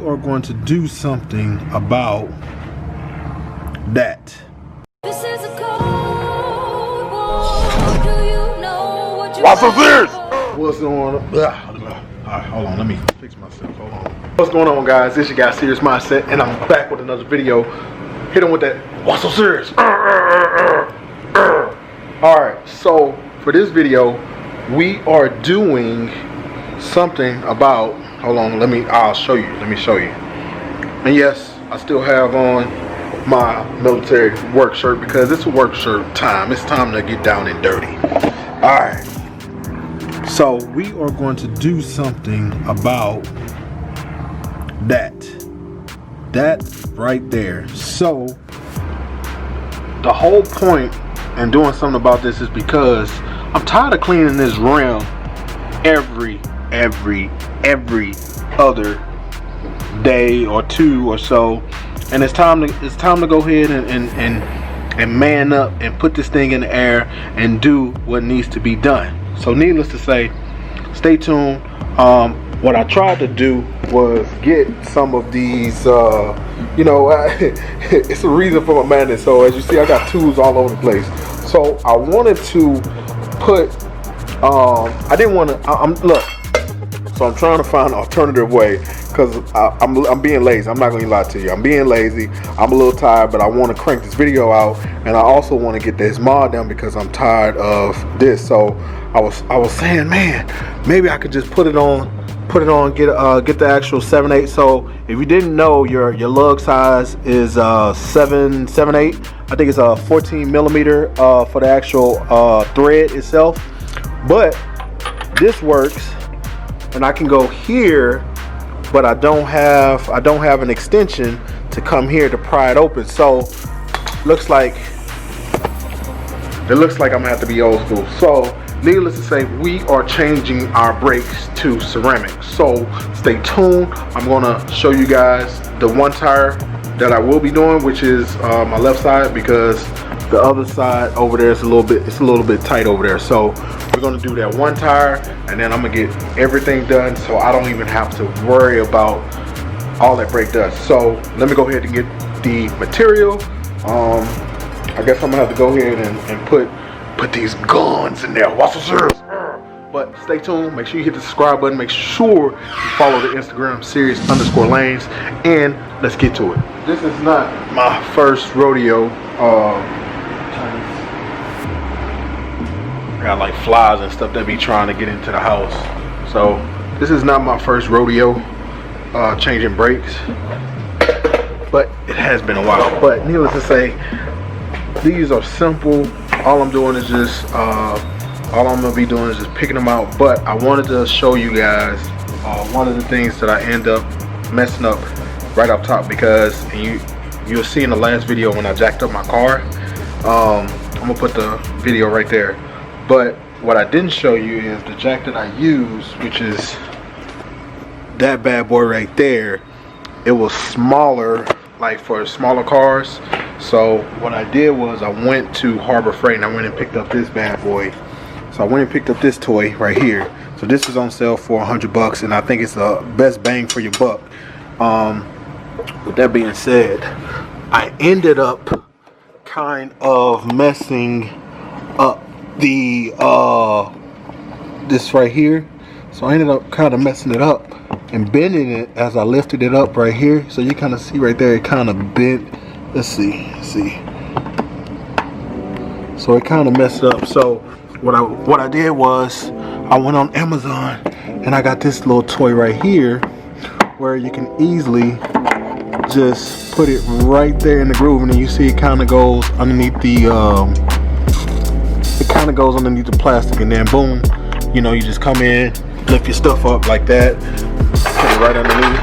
are going to do something about that. This is a cold war. Do you know what you What's so serious? What's going on? Alright, hold on, let me fix myself. Hold on. What's going on, guys? This your guy Serious Mindset, and I'm back with another video. Hit him with that. What's so serious? Alright, so for this video, we are doing something about. Hold on, I'll show you. Let me show you. And yes, I still have on my military work shirt because it's a work shirt time. It's time to get down and dirty. Alright. So we are going to do something about that. That right there. So the whole point in doing something about this is because I'm tired of cleaning this rim every other day or two or so, and it's time to go ahead and man up and put this thing in the air and do what needs to be done. So needless to say, stay tuned. What I tried to do was get some of these it's a reason for my madness. So as you see, I got tools all over the place. So I wanted to put I didn't want to look. So I'm trying to find an alternative way because I'm being lazy. I'm not going to lie to you. I'm being lazy. I'm a little tired, but I want to crank this video out, and I also want to get this mod down because I'm tired of this. So I was saying, man, maybe I could just put it on, get the actual 7/8. So if you didn't know, your lug size is 7/8. I think it's a 14 millimeter for the actual thread itself, but this works. And I can go here, but I don't have an extension to come here to pry it open. So looks like I'm gonna have to be old school. So needless to say, we are changing our brakes to ceramic. So stay tuned. I'm gonna show you guys the one tire that I will be doing, which is my left side, because the other side over there is a little bit tight over there. So we're gonna do that one tire, and then I'm gonna get everything done so I don't even have to worry about all that brake dust. So let me go ahead and get the material. I guess I'm gonna have to go ahead and put these guns in there. What's so serious? But stay tuned. Make sure you hit the subscribe button. Make sure you follow the Instagram Serious_Lanes, and let's get to it. This is not my first rodeo. Got like flies and stuff that be trying to get into the house. So this is not my first rodeo changing brakes, but it has been a while. But needless to say, these are simple. All I'm doing is just all I'm gonna be doing is just picking them out. But I wanted to show you guys one of the things that I end up messing up right up top, because you'll see in the last video when I jacked up my car. I'm gonna put the video right there. But what I didn't show you is the jack that I use, which is that bad boy right there. It was smaller, like for smaller cars. So what I did was I went to Harbor Freight and I went and picked up this bad boy. So I went and picked up this toy right here. So this is on sale for $100, and I think it's the best bang for your buck. With that being said, I ended up kind of messing up the this right here. So I ended up kind of messing it up and bending it as I lifted it up right here. So you kind of see right there, it kind of bent. Let's see. So it kind of messed up. So what I did was I went on Amazon and I got this little toy right here where you can easily just put it right there in the groove, and then you see it kind of goes underneath the plastic, and then boom, you just come in, lift your stuff up like that, put it right underneath.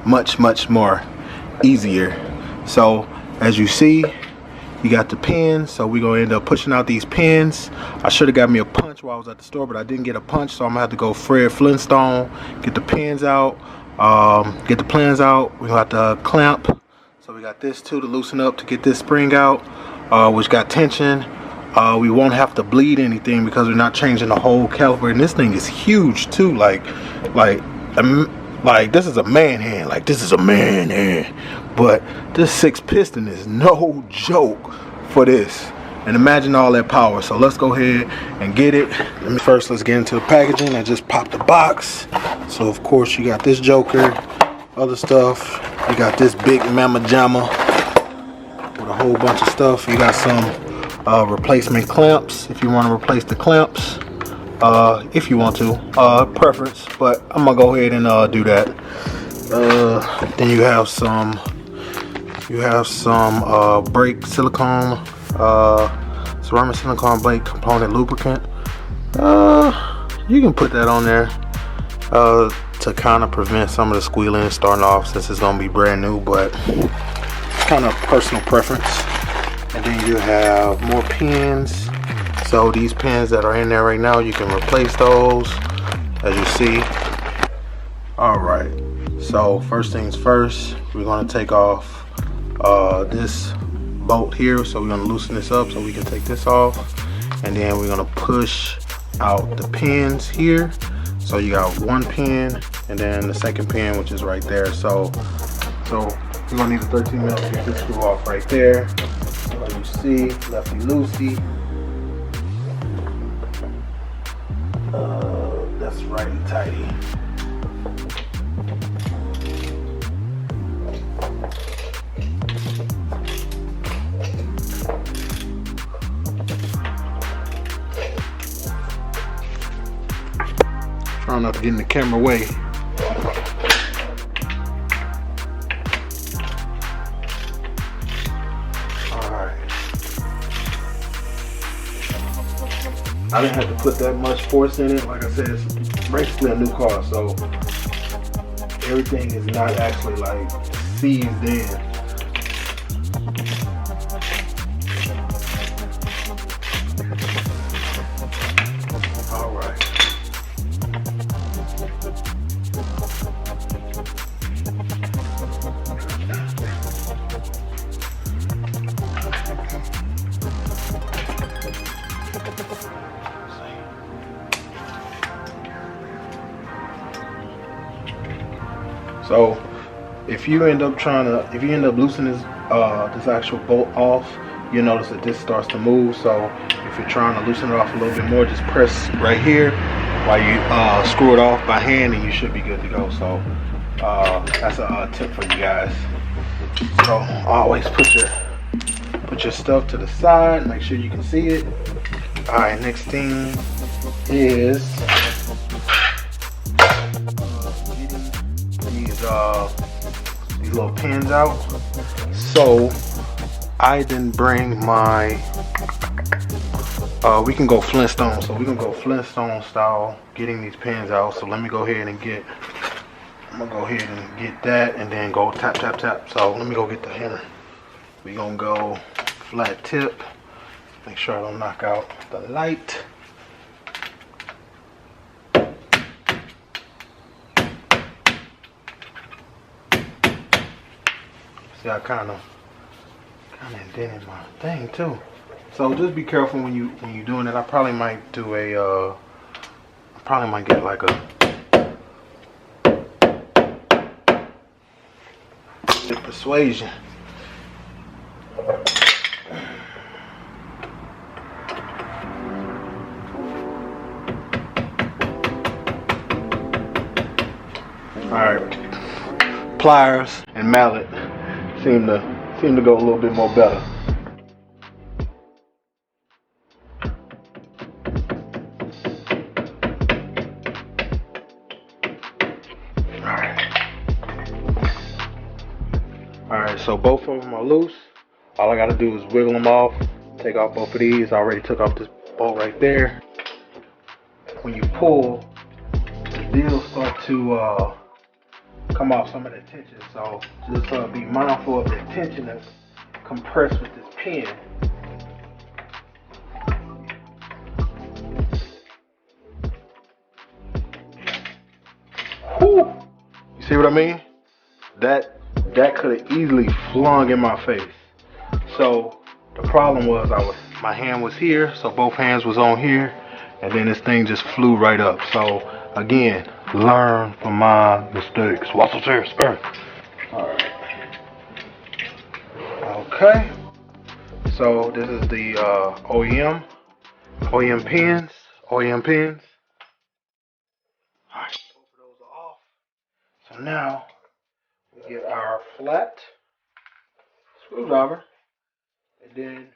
much more easier. So as you see, you got the pins, so we're gonna end up pushing out these pins. I should have got me a punch while I was at the store, but I didn't get a punch, so I'm gonna have to go Fred Flintstone, get the pins out, get the plans out. We're gonna have to clamp. So we got this too to loosen up to get this spring out, which got tension. We won't have to bleed anything because we're not changing the whole caliper, and this thing is huge too. Like this is a man hand. Like this is a man hand. But this 6 piston is no joke for this. And imagine all that power. So let's go ahead and get it. First, let's get into the packaging. I just popped the box. So of course you got this joker, other stuff. You got this big mama jamma with a whole bunch of stuff. You got some replacement clamps if you want to replace the clamps. If you want to, preference, but I'm gonna go ahead and do that. Then you have some brake silicone, ceramic silicone brake component lubricant. You can put that on there to kind of prevent some of the squealing starting off, since it's gonna be brand new, but kind of personal preference. And then you have more pins. So these pins that are in there right now, you can replace those, as you see. All right, so first things first, we're gonna take off this bolt here. So we're gonna loosen this up so we can take this off, and then we're gonna push out the pins here. So you got one pin and then the second pin, which is right there. So we're gonna need a 13 mil to get this screw off right there. So you see, lefty loosey. That's righty tighty. Trying not to get in the camera way. Alright. I didn't have to put that much force in it. Like I said, it's basically a new car, so everything is not actually like seized in. So if you end up loosening this actual bolt off, you'll notice that this starts to move. So if you're trying to loosen it off a little bit more, just press right here while you screw it off by hand, and you should be good to go. So that's a tip for you guys. So always put your stuff to the side, make sure you can see it. All right, next thing is these little pins out. So I didn't bring my we can go Flintstone, so we're gonna go Flintstone style getting these pins out. So let me go ahead and get that, and then go tap tap tap. So let me go get the hammer. We're gonna go flat tip, make sure I don't knock out the light. See, I kind of indented my thing too. So just be careful when you're doing it. I probably might do get like a persuasion. Alright, pliers and mallet seem to go a little bit more better. Alright, so both of them are loose. All I gotta do is wiggle them off, take off both of these. I already took off this bolt right there. When you pull, the deal start to come off some of the tension. So just be mindful of the tension that's compressed with this pin. Whew. You see what I mean? That could have easily flung in my face. So the problem was my hand was here, so both hands was on here, and then this thing just flew right up. So again, learn from my mistakes. What's up, serious? Alright. Okay. So this is the OEM pins. Alright, both of those are off. So now we get our flat screwdriver, and then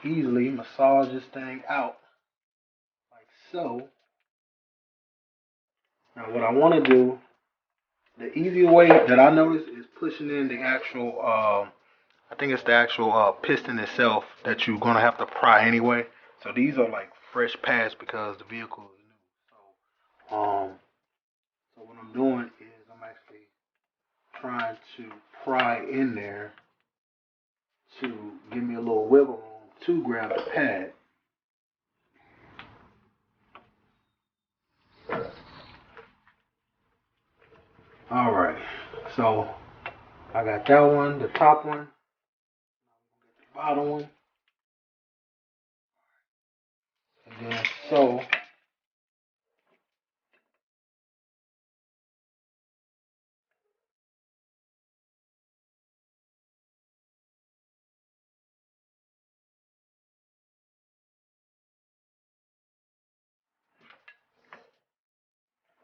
we easily massage this thing out like so. Now what I want to do, the easier way that I notice is pushing in the actual, I think it's the actual piston itself that you're going to have to pry anyway. So these are like fresh pads because the vehicle is new. So what I'm doing is I'm actually trying to pry in there to give me a little wiggle room to grab the pad. Alright, so I got that one, the top one, the bottom one, and then so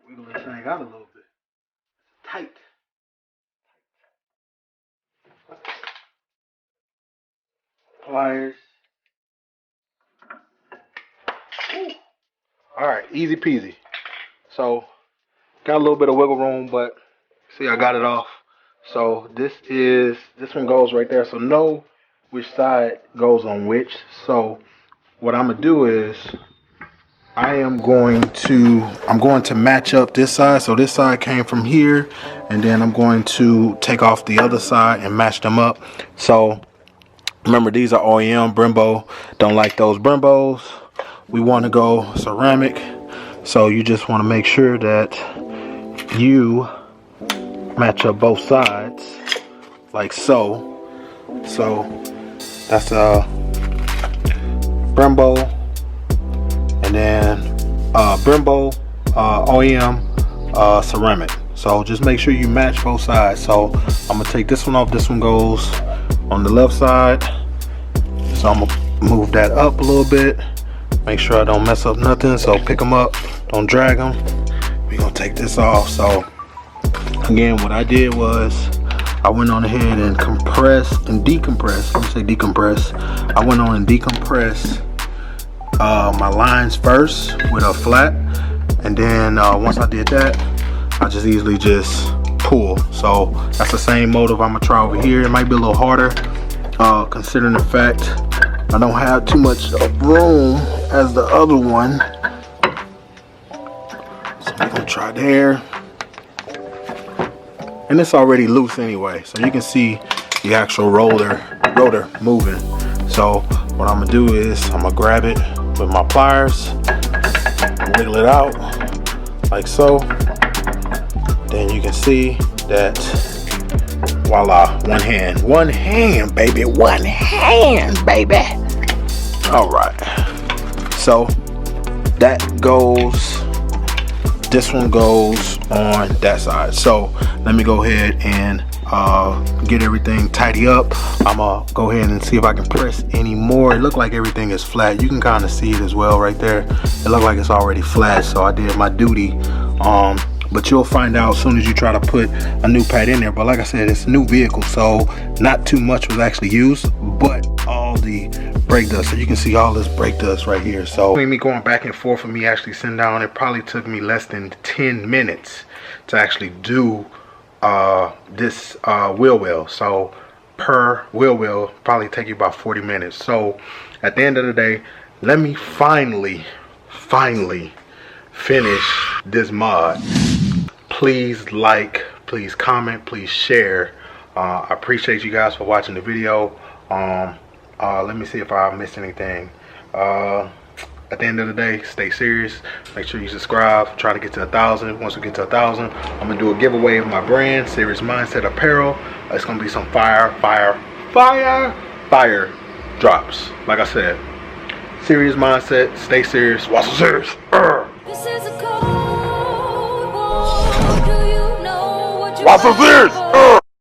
wiggle this thing out a little bit. Tight. Pliers. Alright, easy peasy. So got a little bit of wiggle room, but see, I got it off. So this one goes right there. So know which side goes on which. So what I'm gonna do is I'm going to match up this side. So this side came from here, and then I'm going to take off the other side and match them up. So remember, these are OEM Brembo. Don't like those Brembos. We want to go ceramic. So you just want to make sure that you match up both sides like so. So that's a Brembo, and then Brembo OEM ceramic. So just make sure you match both sides. So I'm gonna take this one off. This one goes on the left side. So I'm gonna move that up a little bit. Make sure I don't mess up nothing. So pick them up, don't drag them. We're gonna take this off. So again, what I did was I went on ahead and compressed and decompressed. Let me say decompress. I went on and decompressed my lines first with a flat, and then once I did that, I just easily just pull. So that's the same motive I'm gonna try over here. It might be a little harder considering the fact I don't have too much room as the other one. So I'm gonna try there. And it's already loose anyway, so you can see the actual rotor moving. So what I'm gonna do is I'm gonna grab it with my pliers, wiggle it out like so. Then you can see that, voila, one hand baby, one hand baby. All right, so that goes, this one goes on that side. So let me go ahead and get everything tidy up. I'm gonna go ahead and see if I can press any more. It looked like everything is flat. You can kind of see it as well right there. It looked like it's already flat, so I did my duty. But you'll find out as soon as you try to put a new pad in there. But like I said, it's a new vehicle, so not too much was actually used, but all the brake dust. So you can see all this brake dust right here. So between me going back and forth and me actually sitting down, it probably took me less than 10 minutes to actually do this wheel well. So per wheel well probably take you about 40 minutes. So at the end of the day, let me finally finish this mod. Please like, please comment, please share. I appreciate you guys for watching the video. Let me see if I missed anything. At the end of the day, stay serious. Make sure you subscribe. Try to get to 1,000. Once we get to 1,000, I'm gonna do a giveaway of my brand, Serious Mindset Apparel. It's gonna be some fire drops. Like I said, Serious Mindset. Stay serious. Watch the serious. This is a cold war. Do you know what you Watch the serious.